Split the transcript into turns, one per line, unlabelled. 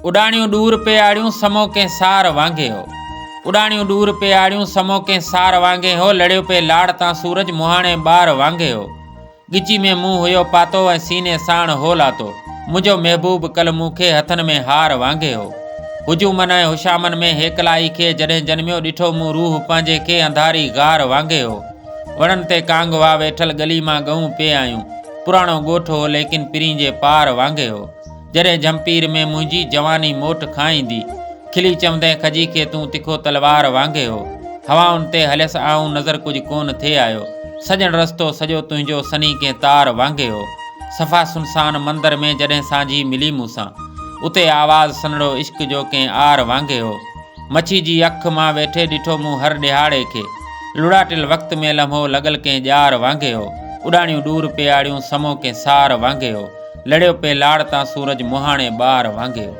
उडाणियूं दूर पे आड़ियूं समो के सार वांगे हो। उडाणियूं दूर पे आड़ियूं समो के सार वांगे हो। लड़ियो पे लाड़ तां सूरज मुहाणे बार वांगे हो। गिची में मुंह हुयो पातो ऐं सीने साण हो लातो। मुंहिंजो महबूब कल मूंखे हथनि में हार वांगे हो। हुजूमन ऐं हुशामन में हेकलाई खे जॾहिं जन्मियो ॾिठो मूं रूह पंहिंजे खे अंधारी गार वांगे हो। वणनि ते कांग वा वेठल गली मां गऊं पे आयूं। पुराणो ॻोठ हो लेकिन पिरी जे पार वांगे हो। जॾहिं जंपीर में मुंहिंजी जवानी मोट खाईंदी। खिली चवंदे खजी खे तूं तिखो तलवार वांगे हो। हवाउनि ते हलियसि आऊं नज़र कुझु कोन थे आयो। सजण रस्तो सॼो तुंहिंजो सनी के तार वांगे हो। सफ़ा सुनसान मंदर में जॾहिं सांझी मिली मूंसां, उते आवाज़ सनड़ो इश्क जो कंहिं आर वांगे हो। मच्छी जी अख मां वेठे ॾिठो मूं हर ॾिहाड़े खे। लुड़ाटिल वक़्त में लम्हो लॻल कंहिं ॼार वांगे हो। उडाणियूं दूर पे आड़ियूं समो कंहिं सार वांगे हो। लड़ियो पे लाड़ तां सूरज मुहाणे ॿार वांगे हो।